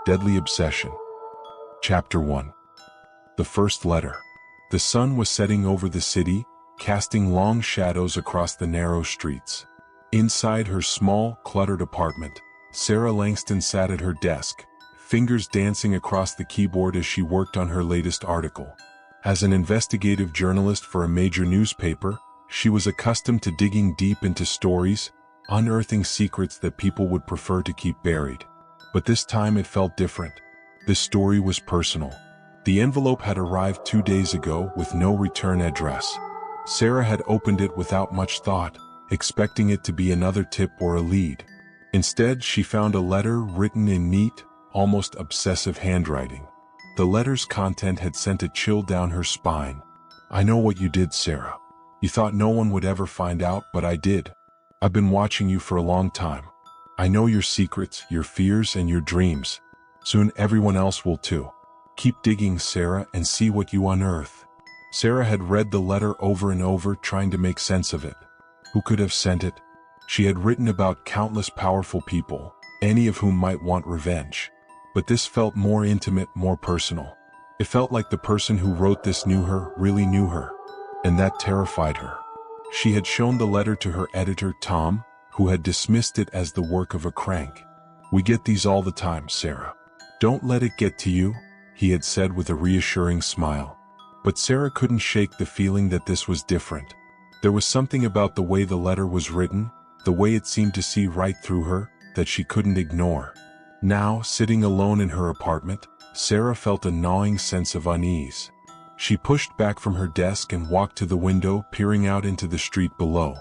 Deadly Obsession. Chapter 1. The First Letter. The sun was setting over the city, casting long shadows across the narrow streets. Inside her small, cluttered apartment, Sarah Langston sat at her desk, fingers dancing across the keyboard as she worked on her latest article. As an investigative journalist for a major newspaper, she was accustomed to digging deep into stories, unearthing secrets that people would prefer to keep buried. But this time it felt different. This story was personal. The envelope had arrived 2 days ago with no return address. Sarah had opened it without much thought, expecting it to be another tip or a lead. Instead, she found a letter written in neat, almost obsessive handwriting. The letter's content had sent a chill down her spine. "I know what you did, Sarah. You thought no one would ever find out, but I did. I've been watching you for a long time. I know your secrets, your fears, and your dreams. Soon everyone else will too. Keep digging, Sarah, and see what you unearth." Sarah had read the letter over and over, trying to make sense of it. Who could have sent it? She had written about countless powerful people, any of whom might want revenge. But this felt more intimate, more personal. It felt like the person who wrote this knew her, really knew her. And that terrified her. She had shown the letter to her editor, Tom, who had dismissed it as the work of a crank. "We get these all the time, Sarah. Don't let it get to you," he had said with a reassuring smile. But Sarah couldn't shake the feeling that this was different. There was something about the way the letter was written, the way it seemed to see right through her, that she couldn't ignore. Now, sitting alone in her apartment, Sarah felt a gnawing sense of unease. She pushed back from her desk and walked to the window, peering out into the street below.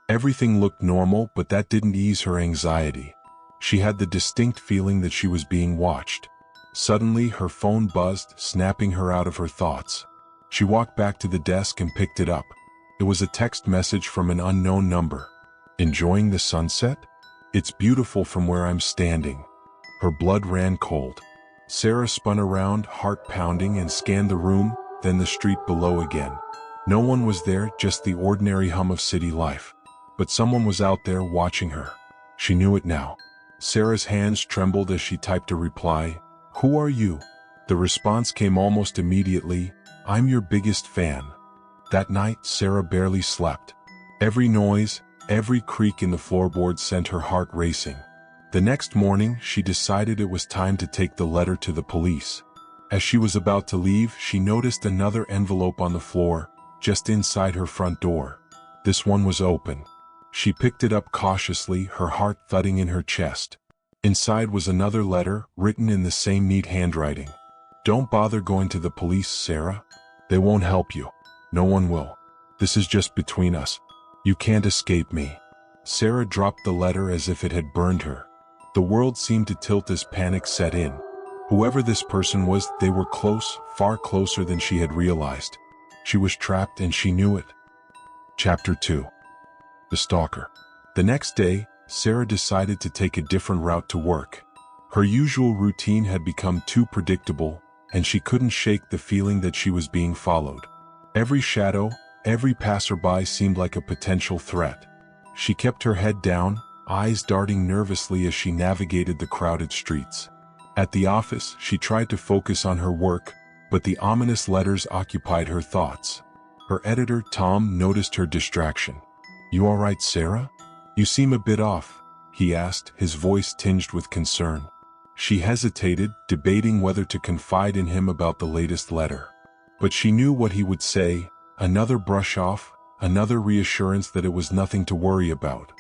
Everything looked normal, but that didn't ease her anxiety. She had the distinct feeling that she was being watched. Suddenly, her phone buzzed, snapping her out of her thoughts. She walked back to the desk and picked it up. It was a text message from an unknown number. "Enjoying the sunset? It's beautiful from where I'm standing." Her blood ran cold. Sarah spun around, heart pounding, and scanned the room, then the street below again. No one was there, just the ordinary hum of city life. But someone was out there watching her. She knew it now. Sarah's hands trembled as she typed a reply. "Who are you?" The response came almost immediately. "I'm your biggest fan." That night, Sarah barely slept. Every noise, every creak in the floorboards sent her heart racing. The next morning, she decided it was time to take the letter to the police. As she was about to leave, she noticed another envelope on the floor, just inside her front door. This one was open. She picked it up cautiously, her heart thudding in her chest. Inside was another letter, written in the same neat handwriting. "Don't bother going to the police, Sarah. They won't help you. No one will. This is just between us. You can't escape me." Sarah dropped the letter as if it had burned her. The world seemed to tilt as panic set in. Whoever this person was, they were close, far closer than she had realized. She was trapped and she knew it. Chapter 2. The Stalker. The next day, Sarah decided to take a different route to work. Her usual routine had become too predictable, and she couldn't shake the feeling that she was being followed. Every shadow, every passerby seemed like a potential threat. She kept her head down, eyes darting nervously as she navigated the crowded streets. At the office, she tried to focus on her work, but the ominous letters occupied her thoughts. Her editor, Tom, noticed her distraction. "You all right, Sarah? You seem a bit off," he asked, his voice tinged with concern. She hesitated, debating whether to confide in him about the latest letter. But she knew what he would say, another brush off, another reassurance that it was nothing to worry about.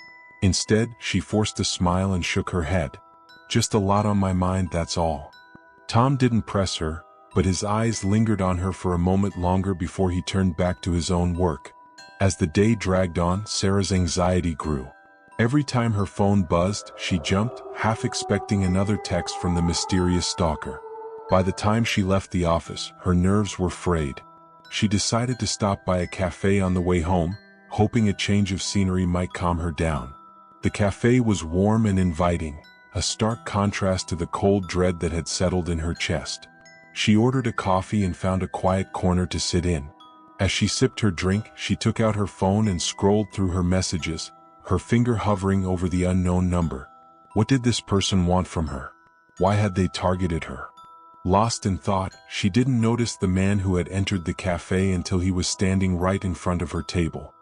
Instead, she forced a smile and shook her head. "Just a lot on my mind, that's all." Tom didn't press her, but his eyes lingered on her for a moment longer before he turned back to his own work. As the day dragged on, Sarah's anxiety grew. Every time her phone buzzed, she jumped, half expecting another text from the mysterious stalker. By the time she left the office, her nerves were frayed. She decided to stop by a cafe on the way home, hoping a change of scenery might calm her down. The cafe was warm and inviting, a stark contrast to the cold dread that had settled in her chest. She ordered a coffee and found a quiet corner to sit in. As she sipped her drink, she took out her phone and scrolled through her messages, her finger hovering over the unknown number. What did this person want from her? Why had they targeted her? Lost in thought, she didn't notice the man who had entered the cafe until he was standing right in front of her table.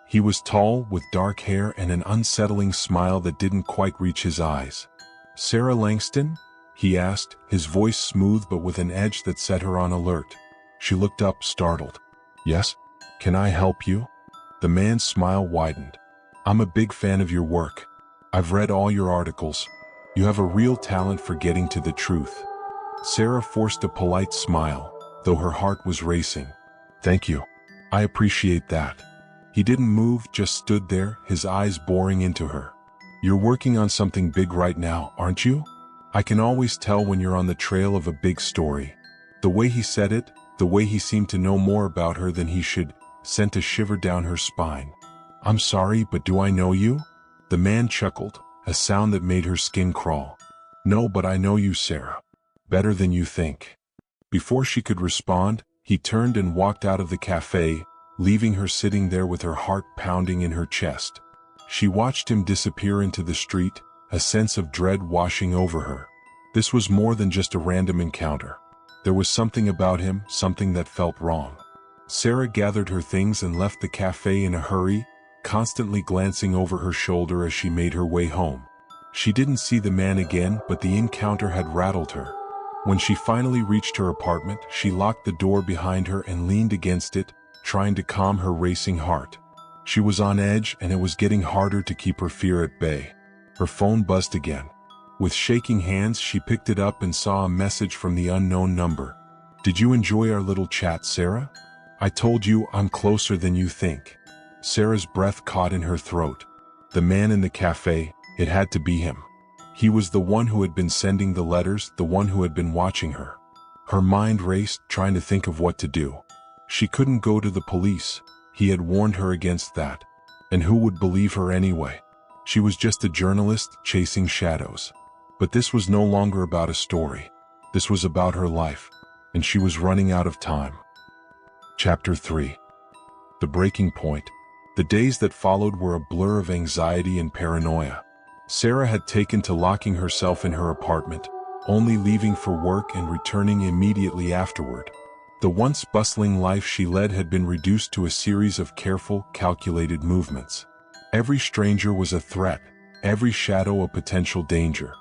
He was tall, with dark hair and an unsettling smile that didn't quite reach his eyes. "Sarah Langston?" he asked, his voice smooth but with an edge that set her on alert. She looked up, startled. "Yes? Can I help you?" The man's smile widened. "I'm a big fan of your work. I've read all your articles. You have a real talent for getting to the truth." Sarah forced a polite smile, though her heart was racing. "Thank you. I appreciate that." He didn't move, just stood there, his eyes boring into her. "You're working on something big right now, aren't you? I can always tell when you're on the trail of a big story." The way he said it, the way he seemed to know more about her than he should, sent a shiver down her spine. "I'm sorry, but do I know you?" The man chuckled, a sound that made her skin crawl. "No, but I know you, Sarah. Better than you think." Before she could respond, he turned and walked out of the cafe, leaving her sitting there with her heart pounding in her chest. She watched him disappear into the street, a sense of dread washing over her. This was more than just a random encounter. There was something about him, something that felt wrong. Sarah gathered her things and left the cafe in a hurry, constantly glancing over her shoulder as she made her way home. She didn't see the man again, but the encounter had rattled her. When she finally reached her apartment, she locked the door behind her and leaned against it, trying to calm her racing heart. She was on edge, and it was getting harder to keep her fear at bay. Her phone buzzed again. With shaking hands, she picked it up and saw a message from the unknown number. "Did you enjoy our little chat, Sarah? I told you I'm closer than you think." Sarah's breath caught in her throat. The man in the cafe, it had to be him. He was the one who had been sending the letters, the one who had been watching her. Her mind raced, trying to think of what to do. She couldn't go to the police. He had warned her against that. And who would believe her anyway? She was just a journalist chasing shadows. But this was no longer about a story. This was about her life, and she was running out of time. Chapter 3. The breaking point. The days that followed were a blur of anxiety and paranoia. Sarah had taken to locking herself in her apartment, only leaving for work and returning immediately afterward. The once bustling life she led had been reduced to a series of careful, calculated movements. Every stranger was a threat, every shadow a potential danger.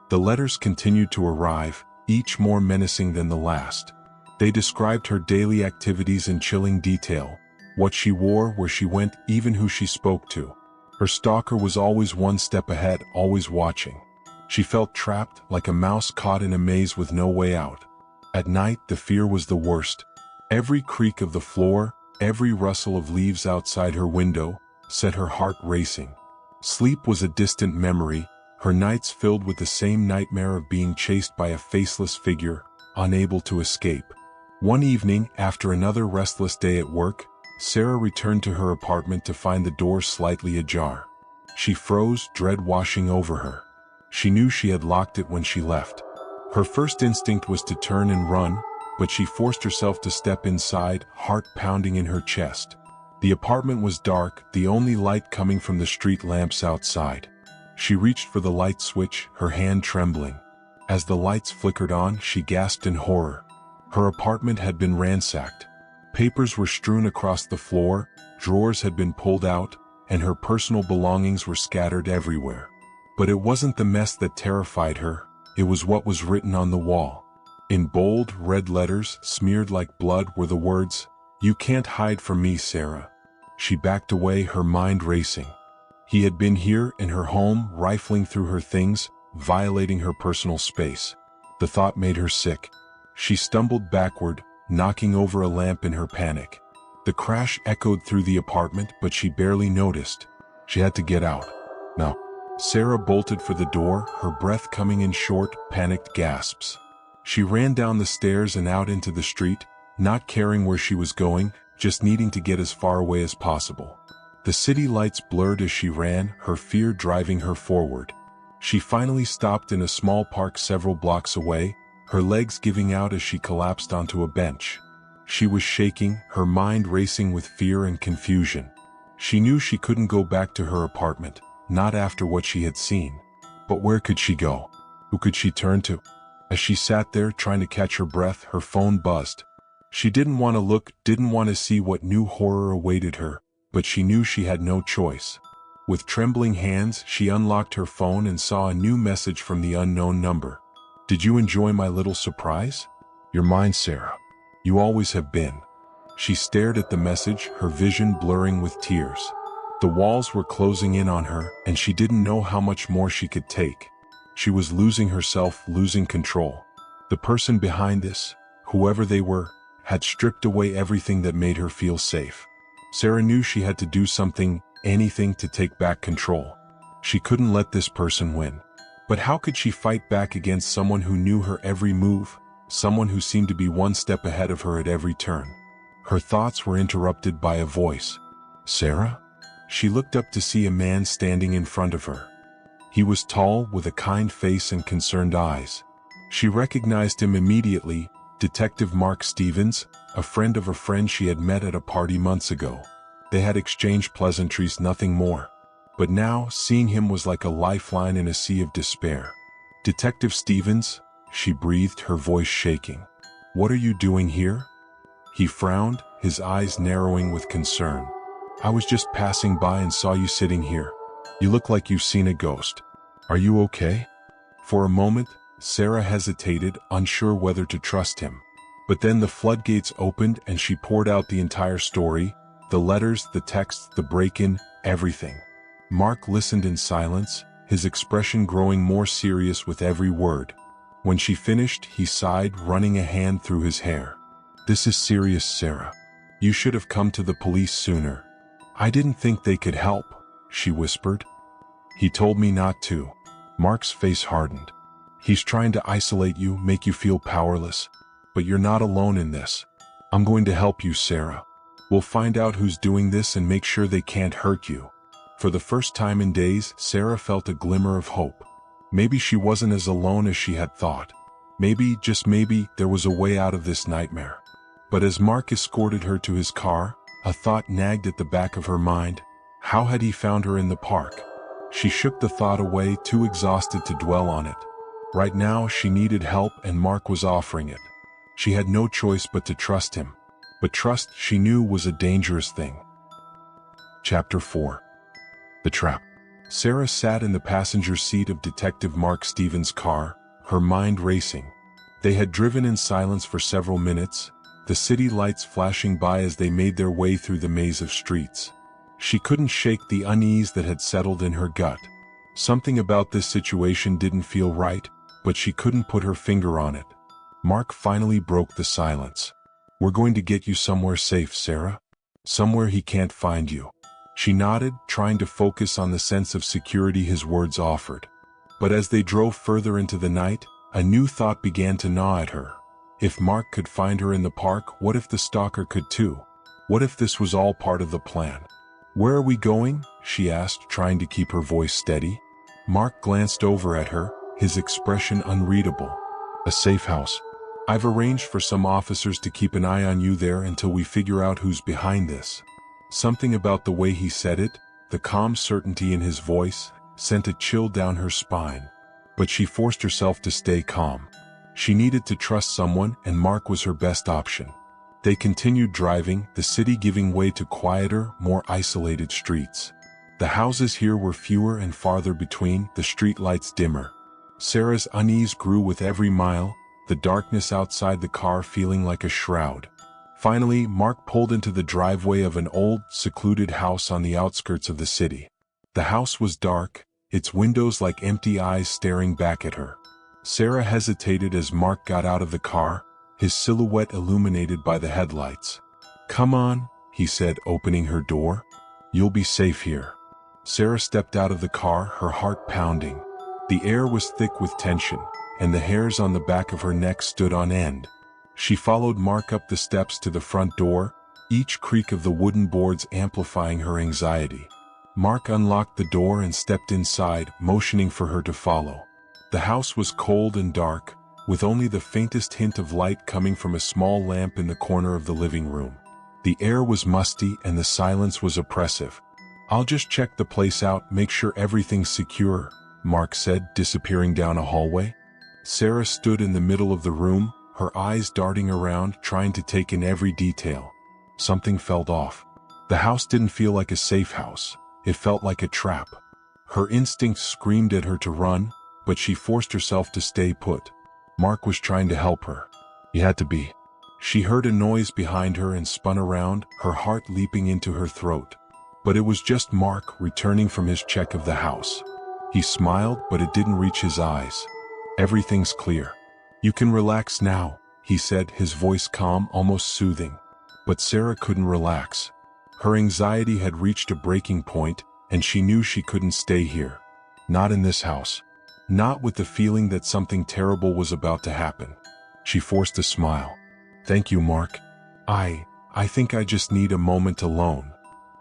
The letters continued to arrive, each more menacing than the last. They described her daily activities in chilling detail, what she wore, where she went, even who she spoke to. Her stalker was always one step ahead, always watching. She felt trapped, like a mouse caught in a maze with no way out. At night, the fear was the worst. Every creak of the floor, every rustle of leaves outside her window, set her heart racing. Sleep was a distant memory, her nights filled with the same nightmare of being chased by a faceless figure, unable to escape. One evening, after another restless day at work, Sarah returned to her apartment to find the door slightly ajar. She froze, dread washing over her. She knew she had locked it when she left. Her first instinct was to turn and run, but she forced herself to step inside, heart pounding in her chest. The apartment was dark, the only light coming from the street lamps outside. She reached for the light switch, her hand trembling. As the lights flickered on, she gasped in horror. Her apartment had been ransacked. Papers were strewn across the floor, drawers had been pulled out, and her personal belongings were scattered everywhere. But it wasn't the mess that terrified her, it was what was written on the wall. In bold, red letters, smeared like blood, were the words, "You can't hide from me, Sarah." She backed away, her mind racing. He had been here, in her home, rifling through her things, violating her personal space. The thought made her sick. She stumbled backward, knocking over a lamp in her panic. The crash echoed through the apartment, but she barely noticed. She had to get out. No. Sarah bolted for the door, her breath coming in short, panicked gasps. She ran down the stairs and out into the street, not caring where she was going, just needing to get as far away as possible. The city lights blurred as she ran, her fear driving her forward. She finally stopped in a small park several blocks away, her legs giving out as she collapsed onto a bench. She was shaking, her mind racing with fear and confusion. She knew she couldn't go back to her apartment, not after what she had seen. But where could she go? Who could she turn to? As she sat there trying to catch her breath, her phone buzzed. She didn't want to look, didn't want to see what new horror awaited her, but she knew she had no choice. With trembling hands, she unlocked her phone and saw a new message from the unknown number. "Did you enjoy my little surprise? You're mine, Sarah. You always have been." She stared at the message, her vision blurring with tears. The walls were closing in on her, and she didn't know how much more she could take. She was losing herself, losing control. The person behind this, whoever they were, had stripped away everything that made her feel safe. Sarah knew she had to do something, anything to take back control. She couldn't let this person win. But how could she fight back against someone who knew her every move, someone who seemed to be one step ahead of her at every turn? Her thoughts were interrupted by a voice. "Sarah?" She looked up to see a man standing in front of her. He was tall, with a kind face and concerned eyes. She recognized him immediately, Detective Mark Stevens, a friend of a friend she had met at a party months ago. They had exchanged pleasantries, nothing more. But now, seeing him was like a lifeline in a sea of despair. "Detective Stevens," she breathed, her voice shaking. "What are you doing here?" He frowned, his eyes narrowing with concern. "I was just passing by and saw you sitting here. You look like you've seen a ghost. Are you okay?" For a moment, Sarah hesitated, unsure whether to trust him. But then the floodgates opened and she poured out the entire story, the letters, the texts, the break-in, everything. Mark listened in silence, his expression growing more serious with every word. When she finished, he sighed, running a hand through his hair. "This is serious, Sarah. You should have come to the police sooner." "I didn't think they could help," she whispered. "He told me not to." Mark's face hardened. "He's trying to isolate you, make you feel powerless. But you're not alone in this. I'm going to help you, Sarah. We'll find out who's doing this and make sure they can't hurt you." For the first time in days, Sarah felt a glimmer of hope. Maybe she wasn't as alone as she had thought. Maybe, just maybe, there was a way out of this nightmare. But as Mark escorted her to his car, a thought nagged at the back of her mind. How had he found her in the park? She shook the thought away, too exhausted to dwell on it. Right now, she needed help and Mark was offering it. She had no choice but to trust him. But trust, she knew, was a dangerous thing. Chapter 4. The Trap. Sarah sat in the passenger seat of Detective Mark Stevens' car, her mind racing. They had driven in silence for several minutes, the city lights flashing by as they made their way through the maze of streets. She couldn't shake the unease that had settled in her gut. Something about this situation didn't feel right, but she couldn't put her finger on it. Mark finally broke the silence. "We're going to get you somewhere safe, Sarah. Somewhere he can't find you." She nodded, trying to focus on the sense of security his words offered. But as they drove further into the night, a new thought began to gnaw at her. If Mark could find her in the park, what if the stalker could too? What if this was all part of the plan? "Where are we going?" she asked, trying to keep her voice steady. Mark glanced over at her, his expression unreadable. "A safe house. I've arranged for some officers to keep an eye on you there until we figure out who's behind this." Something about the way he said it, the calm certainty in his voice, sent a chill down her spine. But she forced herself to stay calm. She needed to trust someone, and Mark was her best option. They continued driving, the city giving way to quieter, more isolated streets. The houses here were fewer and farther between, the street lights dimmer. Sarah's unease grew with every mile, the darkness outside the car feeling like a shroud. Finally, Mark pulled into the driveway of an old, secluded house on the outskirts of the city. The house was dark, its windows like empty eyes staring back at her. Sarah hesitated as Mark got out of the car, his silhouette illuminated by the headlights. "Come on," he said, opening her door. "You'll be safe here." Sarah stepped out of the car, her heart pounding. The air was thick with tension, and the hairs on the back of her neck stood on end. She followed Mark up the steps to the front door, each creak of the wooden boards amplifying her anxiety. Mark unlocked the door and stepped inside, motioning for her to follow. The house was cold and dark, with only the faintest hint of light coming from a small lamp in the corner of the living room. The air was musty and the silence was oppressive. "I'll just check the place out, make sure everything's secure," Mark said, disappearing down a hallway. Sarah stood in the middle of the room, her eyes darting around, trying to take in every detail. Something felt off. The house didn't feel like a safe house. It felt like a trap. Her instincts screamed at her to run, but she forced herself to stay put. Mark was trying to help her. He had to be. She heard a noise behind her and spun around, her heart leaping into her throat. But it was just Mark returning from his check of the house. He smiled, but it didn't reach his eyes. "Everything's clear. You can relax now," he said, his voice calm, almost soothing. But Sarah couldn't relax. Her anxiety had reached a breaking point, and she knew she couldn't stay here. Not in this house. Not with the feeling that something terrible was about to happen. She forced a smile. "Thank you, Mark. I think I just need a moment alone."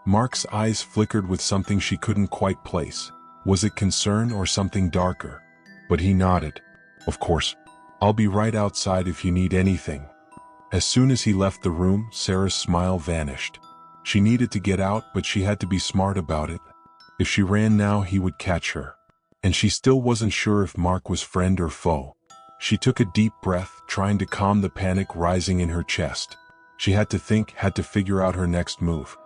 Mark's eyes flickered with something she couldn't quite place. Was it concern or something darker? But he nodded. "Of course. I'll be right outside if you need anything." As soon as he left the room, Sarah's smile vanished. She needed to get out, but she had to be smart about it. If she ran now, he would catch her. And she still wasn't sure if Mark was friend or foe. She took a deep breath, trying to calm the panic rising in her chest. She had to think, had to figure out her next move.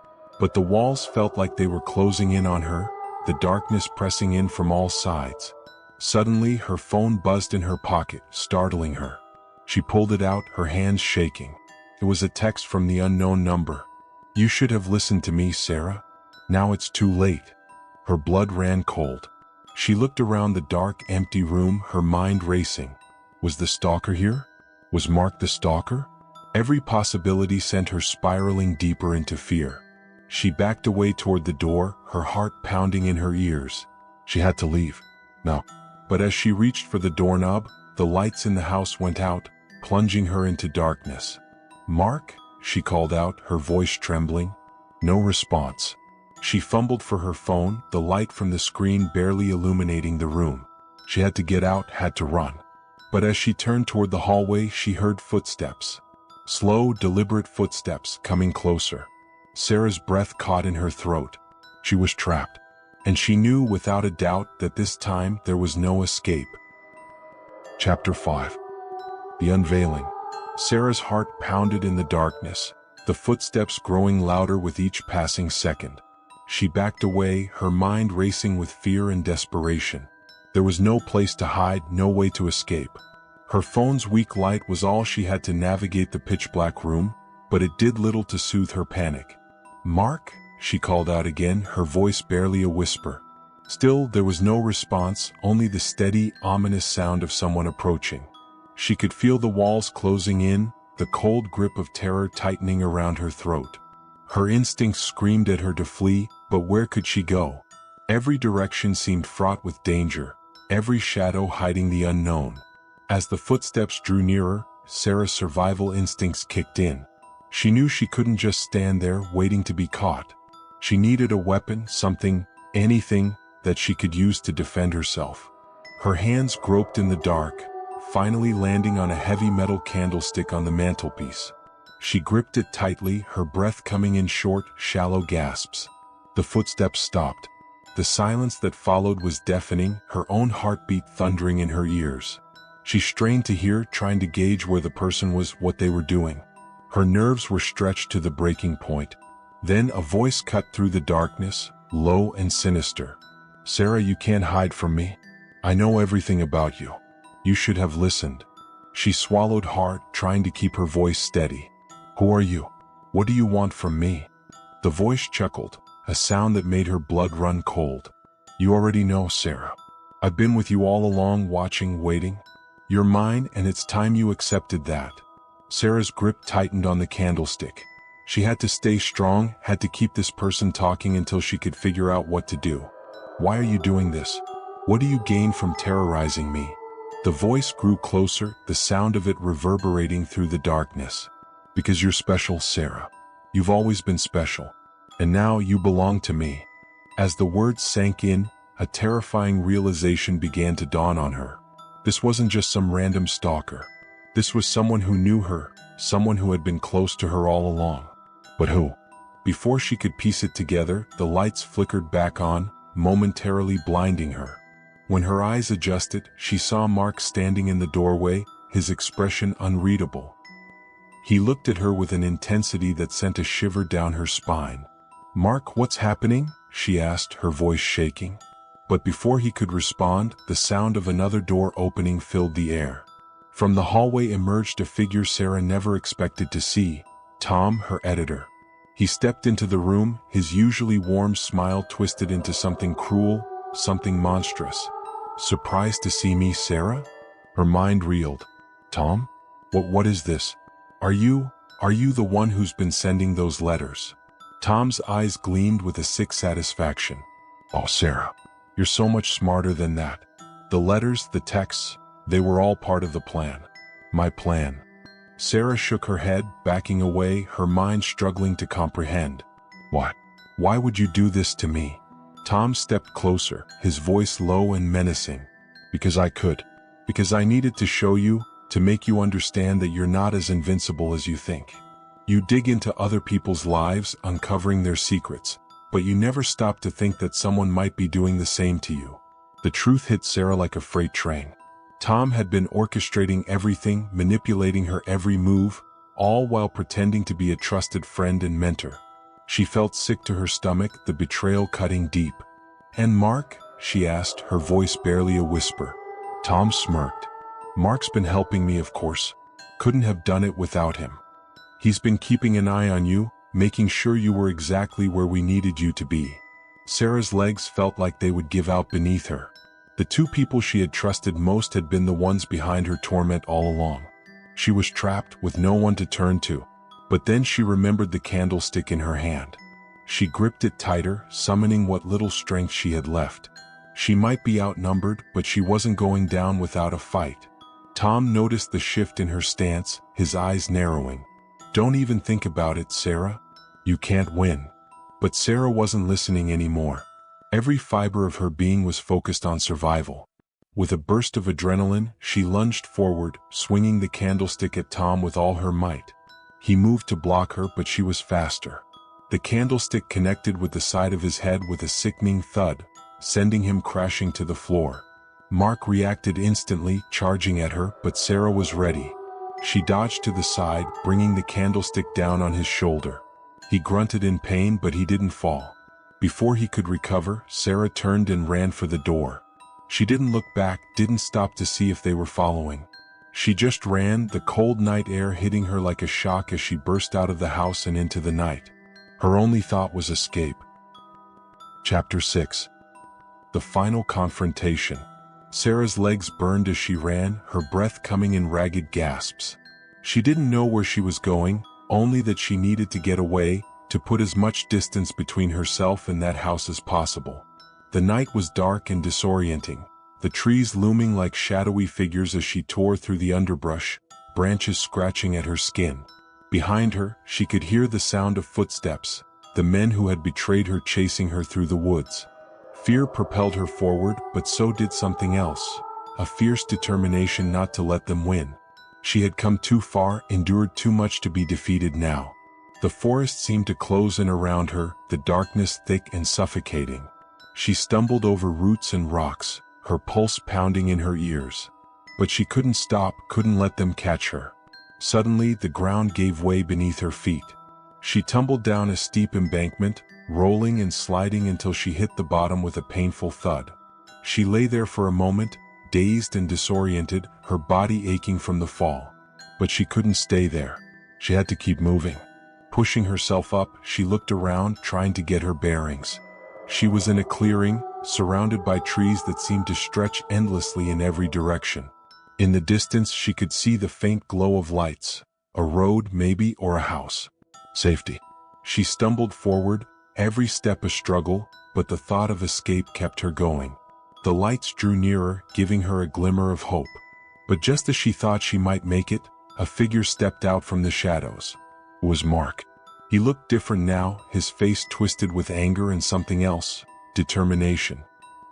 But the walls felt like they were closing in on her, the darkness pressing in from all sides. Suddenly, her phone buzzed in her pocket, startling her. She pulled it out, her hands shaking. It was a text from the unknown number. "You should have listened to me, Sarah. Now it's too late." Her blood ran cold. She looked around the dark, empty room, her mind racing. Was the stalker here? Was Mark the stalker? Every possibility sent her spiraling deeper into fear. She backed away toward the door, her heart pounding in her ears. She had to leave. No. But as she reached for the doorknob, the lights in the house went out, plunging her into darkness. "Mark?" she called out, her voice trembling. No response. She fumbled for her phone, the light from the screen barely illuminating the room. She had to get out, had to run. But as she turned toward the hallway, she heard footsteps. Slow, deliberate footsteps coming closer. Sarah's breath caught in her throat. She was trapped. And she knew without a doubt that this time there was no escape. Chapter 5. The Unveiling. Sarah's heart pounded in the darkness, the footsteps growing louder with each passing second. She backed away, her mind racing with fear and desperation. There was no place to hide, no way to escape. Her phone's weak light was all she had to navigate the pitch-black room, but it did little to soothe her panic. "Mark?" she called out again, her voice barely a whisper. Still, there was no response, only the steady, ominous sound of someone approaching. She could feel the walls closing in, the cold grip of terror tightening around her throat. Her instincts screamed at her to flee, but where could she go? Every direction seemed fraught with danger, every shadow hiding the unknown. As the footsteps drew nearer, Sarah's survival instincts kicked in. She knew she couldn't just stand there waiting to be caught. She needed a weapon, something, anything, that she could use to defend herself. Her hands groped in the dark, finally landing on a heavy metal candlestick on the mantelpiece. She gripped it tightly, her breath coming in short, shallow gasps. The footsteps stopped. The silence that followed was deafening, her own heartbeat thundering in her ears. She strained to hear, trying to gauge where the person was, what they were doing. Her nerves were stretched to the breaking point. Then a voice cut through the darkness, low and sinister. "Sarah, you can't hide from me. I know everything about you. You should have listened." She swallowed hard, trying to keep her voice steady. "Who are you? What do you want from me?" The voice chuckled, a sound that made her blood run cold. "You already know, Sarah. I've been with you all along, watching, waiting. You're mine, and it's time you accepted that." Sarah's grip tightened on the candlestick. She had to stay strong, had to keep this person talking until she could figure out what to do. "Why are you doing this? What do you gain from terrorizing me?" The voice grew closer, the sound of it reverberating through the darkness. "Because you're special, Sarah. You've always been special. And now you belong to me." As the words sank in, a terrifying realization began to dawn on her. This wasn't just some random stalker. This was someone who knew her, someone who had been close to her all along. But who? Before she could piece it together, the lights flickered back on, momentarily blinding her. When her eyes adjusted, she saw Mark standing in the doorway, his expression unreadable. He looked at her with an intensity that sent a shiver down her spine. "Mark, what's happening?" she asked, her voice shaking. But before he could respond, the sound of another door opening filled the air. From the hallway emerged a figure Sarah never expected to see, Tom, her editor. He stepped into the room, his usually warm smile twisted into something cruel, something monstrous. "Surprised to see me, Sarah?" Her mind reeled. "Tom? What is this? Are you the one who's been sending those letters?" Tom's eyes gleamed with a sick satisfaction. "Oh, Sarah, you're so much smarter than that. The letters, the texts, they were all part of the plan. My plan." Sarah shook her head, backing away, her mind struggling to comprehend. "What? Why would you do this to me?" Tom stepped closer, his voice low and menacing. "Because I could. Because I needed to show you, to make you understand that you're not as invincible as you think. You dig into other people's lives, uncovering their secrets, but you never stop to think that someone might be doing the same to you." The truth hit Sarah like a freight train. Tom had been orchestrating everything, manipulating her every move, all while pretending to be a trusted friend and mentor. She felt sick to her stomach, the betrayal cutting deep. "And Mark?" she asked, her voice barely a whisper. Tom smirked. "Mark's been helping me, of course. Couldn't have done it without him. He's been keeping an eye on you, making sure you were exactly where we needed you to be." Sarah's legs felt like they would give out beneath her. The two people she had trusted most had been the ones behind her torment all along. She was trapped with no one to turn to. But then she remembered the candlestick in her hand. She gripped it tighter, summoning what little strength she had left. She might be outnumbered, but she wasn't going down without a fight. Tom noticed the shift in her stance, his eyes narrowing. "Don't even think about it, Sarah. You can't win." But Sarah wasn't listening anymore. Every fiber of her being was focused on survival. With a burst of adrenaline, she lunged forward, swinging the candlestick at Tom with all her might. He moved to block her, but she was faster. The candlestick connected with the side of his head with a sickening thud, sending him crashing to the floor. Mark reacted instantly, charging at her, but Sarah was ready. She dodged to the side, bringing the candlestick down on his shoulder. He grunted in pain, but he didn't fall. Before he could recover, Sarah turned and ran for the door. She didn't look back, didn't stop to see if they were following. She just ran, the cold night air hitting her like a shock as she burst out of the house and into the night. Her only thought was escape. Chapter 6. The final confrontation. Sarah's legs burned as she ran, her breath coming in ragged gasps. She didn't know where she was going, only that she needed to get away, to put as much distance between herself and that house as possible. The night was dark and disorienting, the trees looming like shadowy figures as she tore through the underbrush, branches scratching at her skin. Behind her, she could hear the sound of footsteps, the men who had betrayed her chasing her through the woods. Fear propelled her forward, but so did something else, a fierce determination not to let them win. She had come too far, endured too much to be defeated now. The forest seemed to close in around her, the darkness thick and suffocating. She stumbled over roots and rocks, her pulse pounding in her ears. But she couldn't stop, couldn't let them catch her. Suddenly, the ground gave way beneath her feet. She tumbled down a steep embankment, rolling and sliding until she hit the bottom with a painful thud. She lay there for a moment, dazed and disoriented, her body aching from the fall. But she couldn't stay there. She had to keep moving. Pushing herself up, she looked around, trying to get her bearings. She was in a clearing, surrounded by trees that seemed to stretch endlessly in every direction. In the distance, she could see the faint glow of lights, a road maybe, or a house. Safety. She stumbled forward, every step a struggle, but the thought of escape kept her going. The lights drew nearer, giving her a glimmer of hope. But just as she thought she might make it, a figure stepped out from the shadows. It was Mark. He looked different now, his face twisted with anger and something else, determination.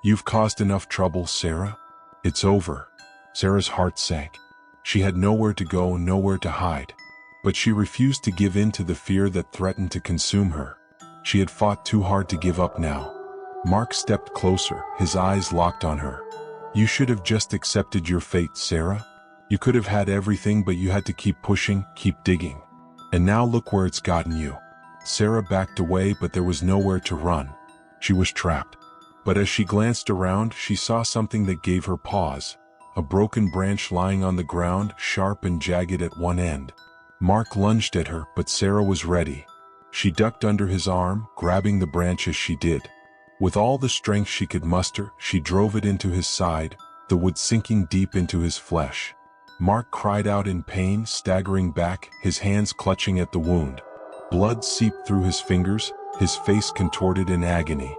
"You've caused enough trouble, Sarah. It's over." Sarah's heart sank. She had nowhere to go, nowhere to hide. But she refused to give in to the fear that threatened to consume her. She had fought too hard to give up now. Mark stepped closer, his eyes locked on her. You should have just accepted your fate, Sarah. You could have had everything, but you had to keep pushing, keep digging. And now look where it's gotten you. Sarah backed away, but there was nowhere to run. She was trapped. But as she glanced around, she saw something that gave her pause. A broken branch lying on the ground, sharp and jagged at one end. Mark lunged at her, but Sarah was ready. She ducked under his arm, grabbing the branch as she did. With all the strength she could muster, she drove it into his side, the wood sinking deep into his flesh. Mark cried out in pain, staggering back, his hands clutching at the wound. Blood seeped through his fingers, his face contorted in agony.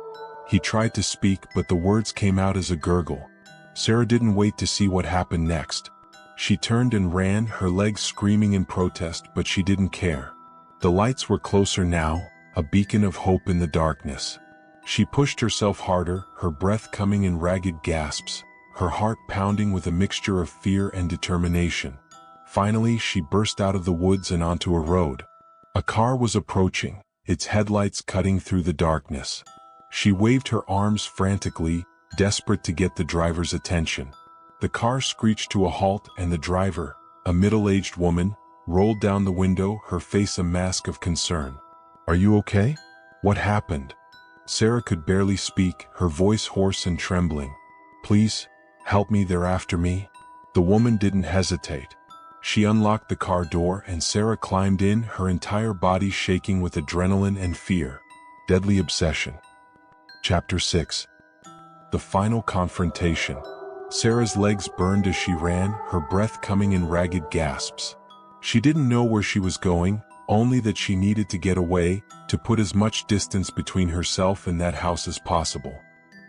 He tried to speak, but the words came out as a gurgle. Sarah didn't wait to see what happened next. She turned and ran, her legs screaming in protest, but she didn't care. The lights were closer now, a beacon of hope in the darkness. She pushed herself harder, her breath coming in ragged gasps, her heart pounding with a mixture of fear and determination. Finally, she burst out of the woods and onto a road. A car was approaching, its headlights cutting through the darkness. She waved her arms frantically, desperate to get the driver's attention. The car screeched to a halt, and the driver, a middle-aged woman, rolled down the window, her face a mask of concern. "Are you okay? What happened?" Sarah could barely speak, her voice hoarse and trembling. "Please, help me, they're after me." The woman didn't hesitate. She unlocked the car door and Sarah climbed in, her entire body shaking with adrenaline and fear. Deadly obsession. Chapter 6. The final confrontation. Sarah's legs burned as she ran, her breath coming in ragged gasps. She didn't know where she was going, only that she needed to get away, to put as much distance between herself and that house as possible.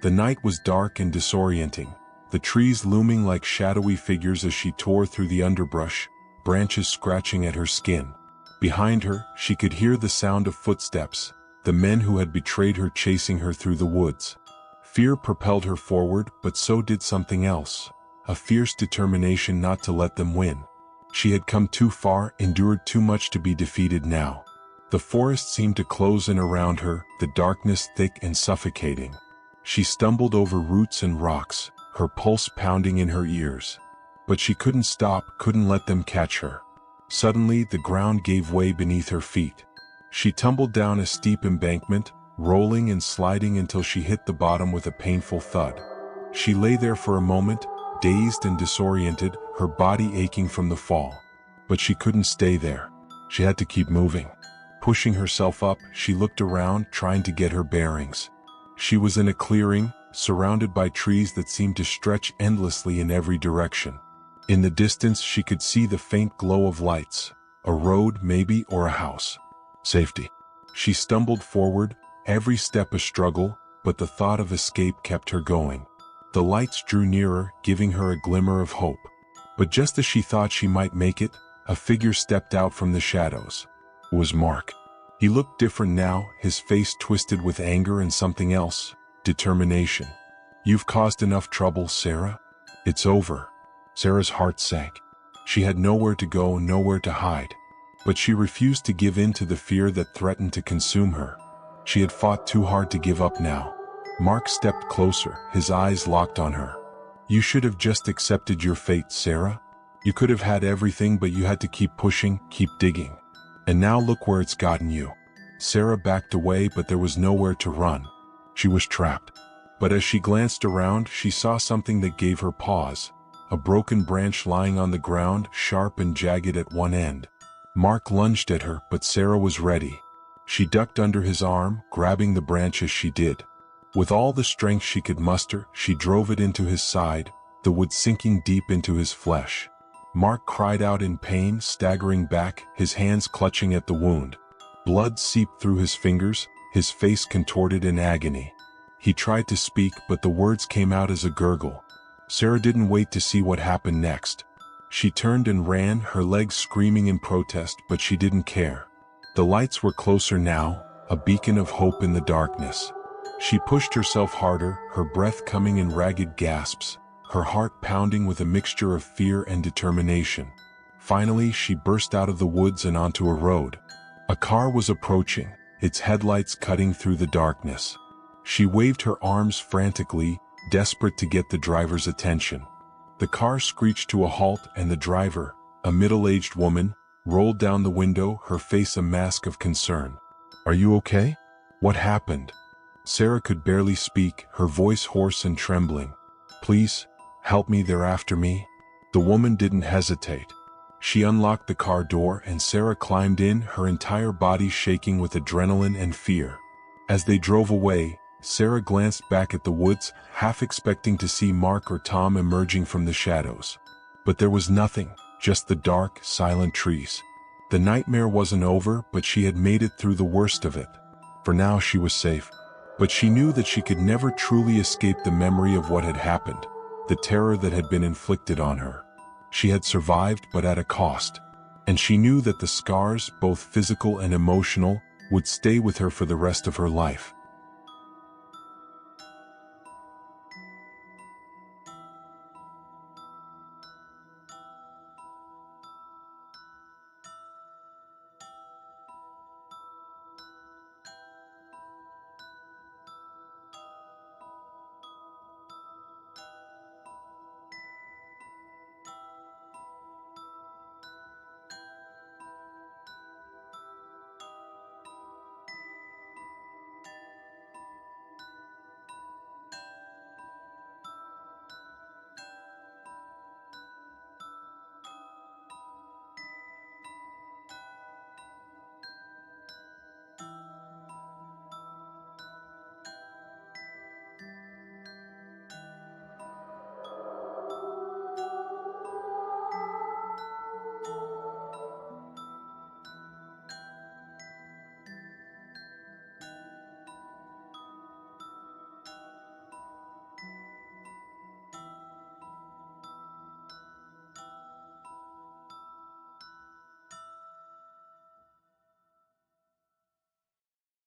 The night was dark and disorienting, the trees looming like shadowy figures as she tore through the underbrush, branches scratching at her skin. Behind her, she could hear the sound of footsteps, the men who had betrayed her chasing her through the woods. Fear propelled her forward, but so did something else, a fierce determination not to let them win. She had come too far, endured too much to be defeated now. The forest seemed to close in around her, the darkness thick and suffocating. She stumbled over roots and rocks, her pulse pounding in her ears. But she couldn't stop, couldn't let them catch her. Suddenly, the ground gave way beneath her feet. She tumbled down a steep embankment, rolling and sliding until she hit the bottom with a painful thud. She lay there for a moment, dazed and disoriented, her body aching from the fall. But she couldn't stay there. She had to keep moving. Pushing herself up, she looked around, trying to get her bearings. She was in a clearing, surrounded by trees that seemed to stretch endlessly in every direction. In the distance, she could see the faint glow of lights, a road maybe, or a house. Safety. She stumbled forward, every step a struggle, but the thought of escape kept her going. The lights drew nearer, giving her a glimmer of hope. But just as she thought she might make it, a figure stepped out from the shadows. It was Mark. He looked different now, his face twisted with anger and something else, determination. "You've caused enough trouble, Sarah. It's over." Sarah's heart sank. She had nowhere to go, nowhere to hide. But she refused to give in to the fear that threatened to consume her. She had fought too hard to give up now. Mark stepped closer, his eyes locked on her. "You should have just accepted your fate, Sarah. You could have had everything, but you had to keep pushing, keep digging. And now look where it's gotten you." Sarah backed away, but there was nowhere to run. She was trapped. But as she glanced around, she saw something that gave her pause. A broken branch lying on the ground, sharp and jagged at one end. Mark lunged at her, but Sarah was ready. She ducked under his arm, grabbing the branch as she did. With all the strength she could muster, she drove it into his side, the wood sinking deep into his flesh. Mark cried out in pain, staggering back, his hands clutching at the wound. Blood seeped through his fingers, his face contorted in agony. He tried to speak, but the words came out as a gurgle. Sarah didn't wait to see what happened next. She turned and ran, her legs screaming in protest, but she didn't care. The lights were closer now, a beacon of hope in the darkness. She pushed herself harder, her breath coming in ragged gasps, her heart pounding with a mixture of fear and determination. Finally, she burst out of the woods and onto a road. A car was approaching, its headlights cutting through the darkness. She waved her arms frantically, desperate to get the driver's attention. The car screeched to a halt and the driver, a middle-aged woman, rolled down the window, her face a mask of concern. "Are you okay? What happened?" Sarah could barely speak, her voice hoarse and trembling. "Please, help me, they're after me." The woman didn't hesitate. She unlocked the car door and Sarah climbed in, her entire body shaking with adrenaline and fear. As they drove away, Sarah glanced back at the woods, half expecting to see Mark or Tom emerging from the shadows. But there was nothing, just the dark, silent trees. The nightmare wasn't over, but she had made it through the worst of it. For now she was safe. But she knew that she could never truly escape the memory of what had happened, the terror that had been inflicted on her. She had survived, but at a cost. And she knew that the scars, both physical and emotional, would stay with her for the rest of her life.